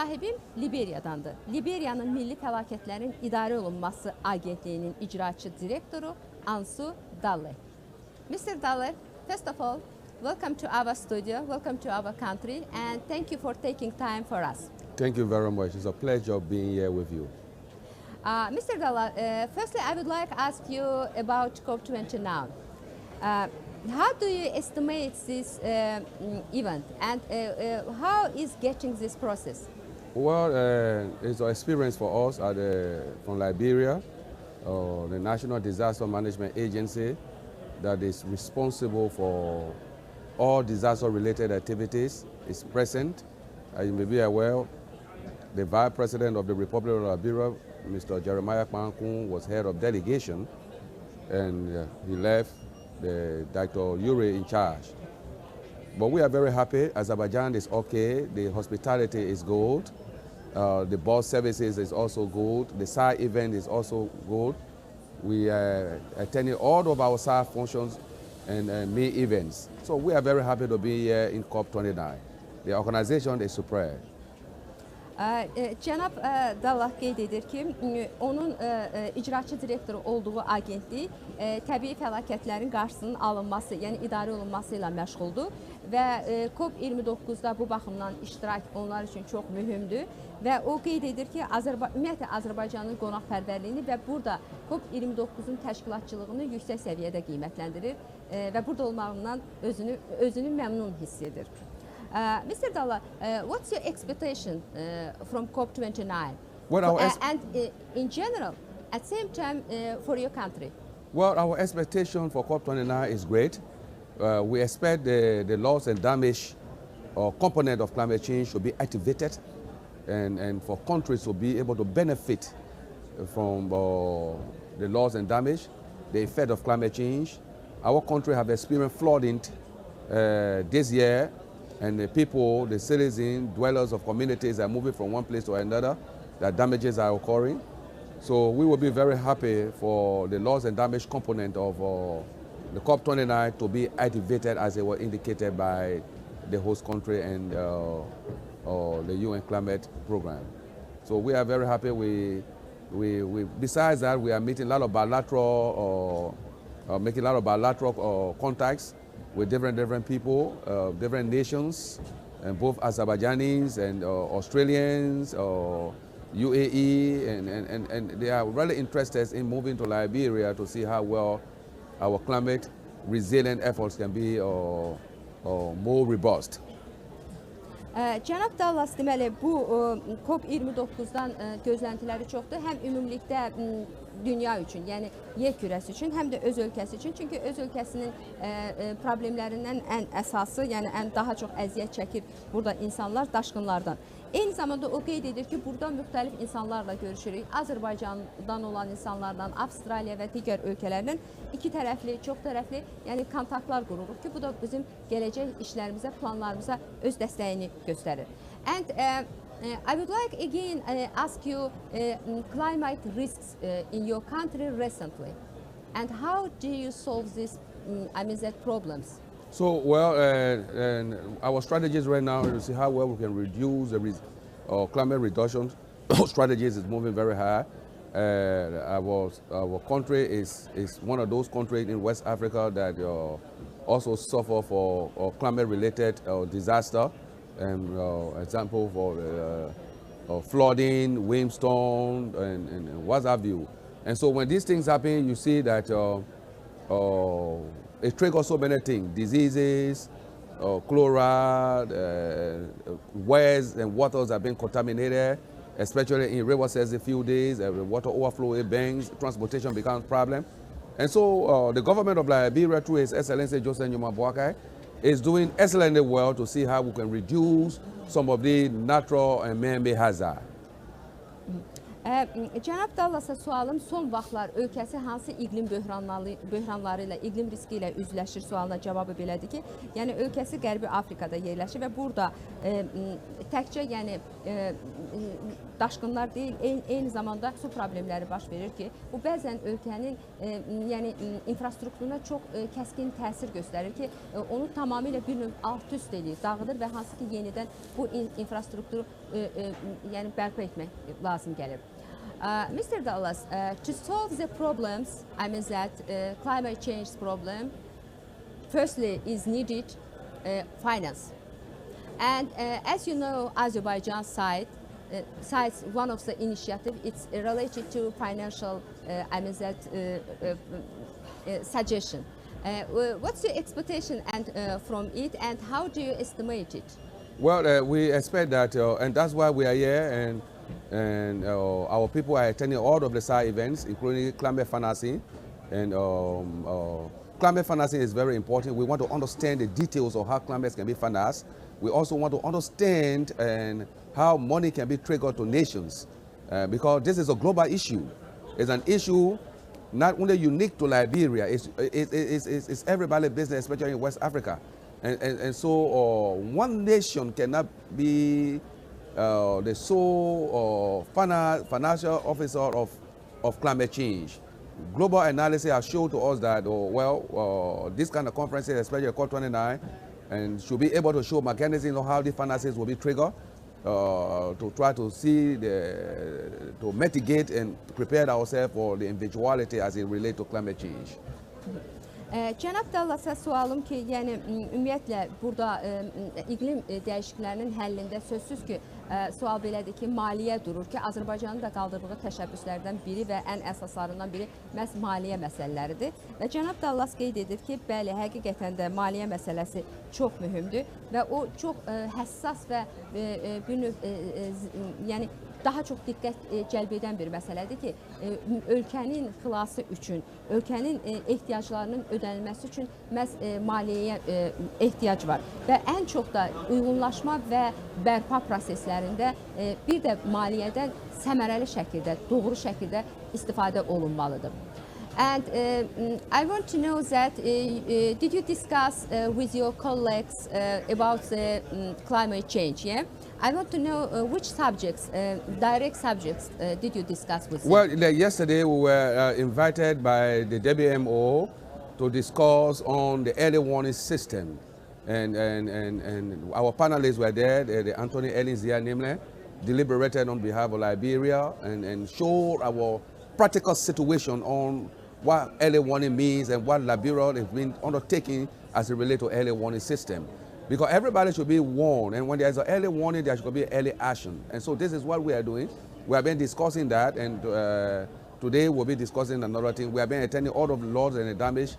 sahibim Liberiyadandır. Liberiyanın Milli Fəlakətlərin İdarə Olunması Agentliyinin icraçı direktoru Ansu Dalle. Mr. Dalle, first of all, welcome to our studio, welcome to our country, and thank you for taking time for us. Thank you very much. It's a pleasure being here with you. Mr. Dalle, firstly, I would like to ask you about COP29. How do you estimate this event, and how is getting this process? Well, it's an experience for us from Liberia, the National Disaster Management Agency that is responsible for all disaster-related activities is present. As you may be aware, the Vice President of the Republic of Liberia, Mr. Jeremiah Kpankun, was head of delegation, and he left the Dr. Yuri in charge. But we are very happy. Azerbaijan is okay. The hospitality is good. The bus services is also good. The side event is also good. We are attending all of our side functions and main events. So we are very happy to be here in COP29. The organization is superb. Cənab Dallah qeyd edir ki, onun icraçı direktoru olduğu agentlik təbii fəlakətlərin qarşısının alınması, yəni idarə olunması ilə məşğuldur və COP29-da bu baxımdan iştirak onlar üçün çox mühümdür və o qeyd edir ki, ümumiyyətlə Azərbaycanın qonaqpərvərliyini və burada COP29-un təşkilatçılığını yüksək səviyyədə qiymətləndirir və burada olmağından özünü məmnun hiss edir. Mr. Dalla, what's your expectation from COP29? Well, and in general, at the same time, for your country? Well, our expectation for COP29 is great. We expect the loss and damage or component of climate change to be activated and for countries to be able to benefit from the loss and damage, the effect of climate change. Our country have experienced flooding this year, and the people, the citizens, dwellers of communities are moving from one place to another. The damages are occurring. So we will be very happy for the loss and damage component of the COP29 to be activated as it was indicated by the host country and the UN climate program. So we are very happy. Besides that, we are meeting a lot of bilateral, making a lot of bilateral contacts with different people, different nations, and both Azerbaijanis and Australians, UAE, and they are really interested in moving to Liberia to see how well our climate resilient efforts can be more robust. Cənab Dallas, deməli, bu COP29-dan gözləntiləri çoxdur. Həm ümumilikdə dünya üçün, yəni yer kürəsi üçün, həm də öz ölkəsi üçün. Çünki öz ölkəsinin problemlərindən ən əsası, yəni ən daha çox əziyyət çəkir burada insanlar daşqınlardan. Eyni zamanda o qeyd edir ki, burada müxtəlif insanlarla görüşürük. Azərbaycandan olan insanlardan, Avstraliya və digər ölkələrdən iki tərəfli, çox tərəfli, yəni kontaktlar qururuq ki, bu da bizim gələcək işlərimizə, planlarımıza öz dəstəyini göstərir. And I would like again ask you climate risks in your country recently, and how do you solve these, problems? So, well, our strategies right now is to see how well we can reduce the climate reduction strategies is moving very high. Our country is one of those countries in West Africa that also suffer for climate-related disaster. Example for flooding, windstorm, and what have you. And so when these things happen, you see that it triggers so many things: diseases, chloride, wells and waters have been contaminated, especially in rivers as a few days. Water overflow banks, transportation becomes a problem. And so the government of Liberia, through His Excellency Joseph Nyuma Boakai, is doing excellently well to see how we can reduce some of the natural and man-made hazards. Cənab Dallasa sualım son vaxtlar ölkəsi hansı iqlim böhranları ilə, iqlim riski ilə üzləşir sualına cavabı belədir ki, yəni ölkəsi Qərbi Afrikada yerləşir və burada təkcə yəni daşqınlar deyil, eyni zamanda su problemləri baş verir ki, bu bəzən ölkənin yəni infrastrukturuna çox kəskin təsir göstərir ki, onu tamamilə bir növ alt-üst edir, dağıdır və hansı ki yenidən bu infrastrukturu yəni bərpa etmək lazım gəlir. Mr. Dallas, to solve the problems, I mean that climate change problem, firstly is needed finance. And as you know, Azerbaijan side, one of the initiative, it's related to financial, I mean that suggestion. What's your expectation from it, and how do you estimate it? Well, we expect that, and that's why we are here, and our people are attending all of the side events, including climate financing. And climate financing is very important. We want to understand the details of how climate can be financed. We also want to understand how money can be triggered to nations, because this is a global issue. It's an issue not only unique to Liberia, it's everybody's business, especially in West Africa. And so one nation cannot be the sole financial officer of climate change. Global analysis has shown to us that, this kind of conferences, especially COP29, and should be able to show mechanisms of how the finances will be triggered to try to see, to mitigate and prepare ourselves for the eventuality as it relates to climate change. Cənab Dallasa sualım ki, yəni ümumiyyətlə burada iqlim dəyişikliklərinin həllində sözsüz ki, sual belədir ki, maliyyə durur ki, Azərbaycanın da qaldırdığı təşəbbüslərdən biri və ən əsaslarından biri məhz maliyyə məsələləridir. Və cənab Dallas qeyd edir ki, bəli, həqiqətən də maliyyə məsələsi çox mühümdür və o çox həssas və bir növ, yəni daha çox diqqət cəlb edən bir məsələdir ki, ölkənin xilası üçün, ölkənin ehtiyaclarının ödənilməsi üçün məhz maliyyəyə ehtiyac var. Və ən çox da uyğunlaşma və bərpa proseslərində bir də maliyyədən səmərəli şəkildə, doğru şəkildə istifadə olunmalıdır. And I want to know that did you discuss with your colleagues about the climate change? Yeah, I want to know which subjects, direct subjects, did you discuss with them? Well, yesterday we were invited by the WMO to discuss on the early warning system, and our panelists were there. The Anthony Elinzia Nimle deliberated on behalf of Liberia and showed our practical situation on what early warning means and what Liberia has been undertaking as it relates to early warning system. Because everybody should be warned, and when there's an early warning, there should be early action. And so this is what we are doing. We have been discussing that, and today we'll be discussing another thing. We have been attending all of the loss and the damage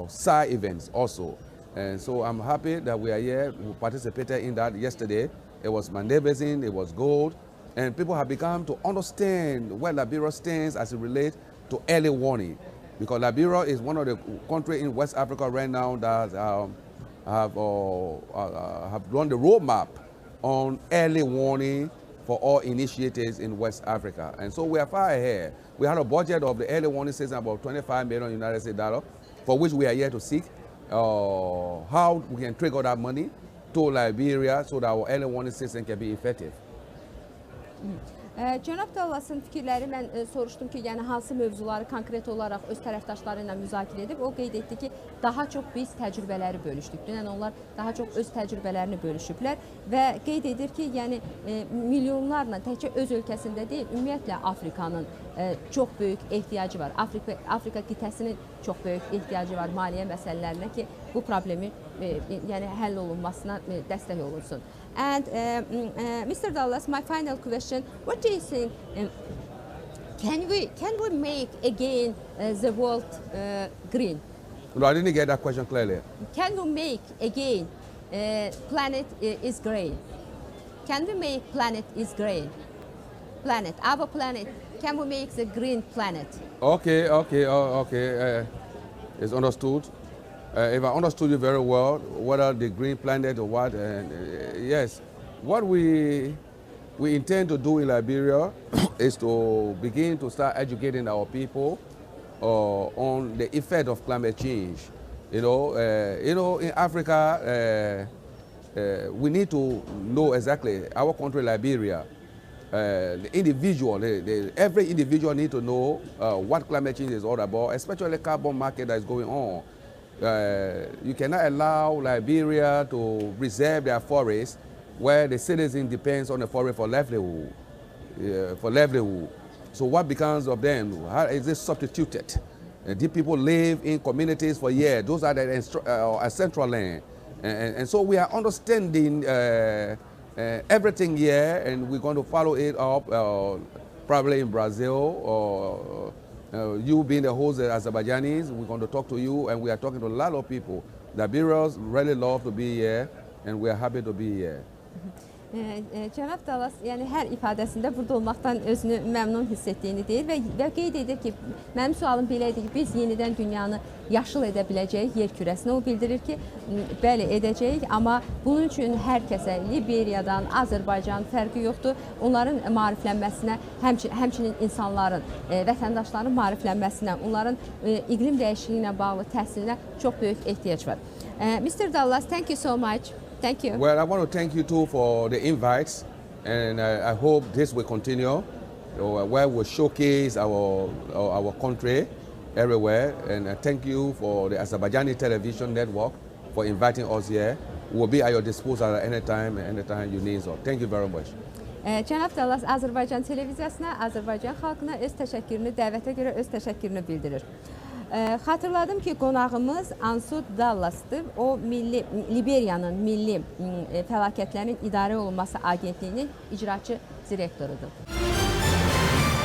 side events also. And so I'm happy that we are here. We participated in that yesterday. It was magnificent, it was gold, and people have begun to understand where Liberia stands as it relates to early warning, because Liberia is one of the countries in West Africa right now that have run the roadmap on early warning for all initiatives in West Africa. And so we are far ahead. We had a budget of the early warning system about $25 million United States dollars, for which we are here to seek how we can trigger that money to Liberia so that our early warning system can be effective. Cənab Dallasın fikirləri mən soruşdum ki, yəni hansı mövzuları konkret olaraq öz tərəfdaşları ilə müzakirə edib. O qeyd etdi ki, daha çox biz təcrübələri bölüşdük. Dünən onlar daha çox öz təcrübələrini bölüşüblər və qeyd edir ki, yəni milyonlarla təkcə öz ölkəsində deyil, ümumiyyətlə Afrikanın çox böyük ehtiyacı var. Afrika qitəsinin çox böyük ehtiyacı var maliyyə məsələlərinə ki, bu problemin yəni həll olunmasına dəstək olunsun. And Mr. Dallas, my final question: what do you think? Can we make again the world green? No, I didn't get that question clearly. Can we make again planet is green? Can we make planet is green? Planet, our planet. Can we make the green planet? Okay. It's understood. If I understood you very well, whether the green planet or what, yes, what we intend to do in Liberia is to begin to start educating our people on the effect of climate change. In Africa, we need to know exactly our country, Liberia. The individual, every individual need to know what climate change is all about, especially the carbon market that is going on. You cannot allow Liberia to reserve their forests where the citizen depends on the forest for livelihood. So what becomes of them? How is it substituted? These people live in communities for years. Those are the central land. And so we are understanding everything here, and we're going to follow it up probably in Brazil, or you being the host of Azerbaijanis, we're going to talk to you, and we are talking to a lot of people. Liberians really love to be here, and we are happy to be here. Cənab Dallas, yəni hər ifadəsində burada olmaqdan özünü məmnun hiss etdiyini deyir və qeyd edir ki, mənim sualım belə idi ki, biz yenidən dünyanı yaşıl edə biləcəyik yer kürəsini. O bildirir ki, bəli edəcəyik, amma bunun üçün hər kəsə Liberiyadan, Azərbaycan fərqi yoxdur. Onların maariflənməsinə, həmçinin insanların, vətəndaşların maariflənməsinə, onların iqlim dəyişikliyi ilə bağlı təhsilinə çox böyük ehtiyac var. Mr. Dallas, thank you so much. Thank you. Well, I want to thank you too for the invites, and I hope this will continue, where we'll showcase our country everywhere. And I thank you for the Azerbaijani television network for inviting us here. We'll be at your disposal at any time you need. So thank you very much. Cənab Dallas Azərbaycan televiziyasına, Azərbaycan xalqına öz təşəkkürünü, dəvətə görə öz təşəkkürünü bildirir. Xatırladım ki, qonağımız Ansud Dallas'dır. O Liberiyanın Milli Fəlakətlərin İdarə Olunması Agentliyinin icraçı direktorudur.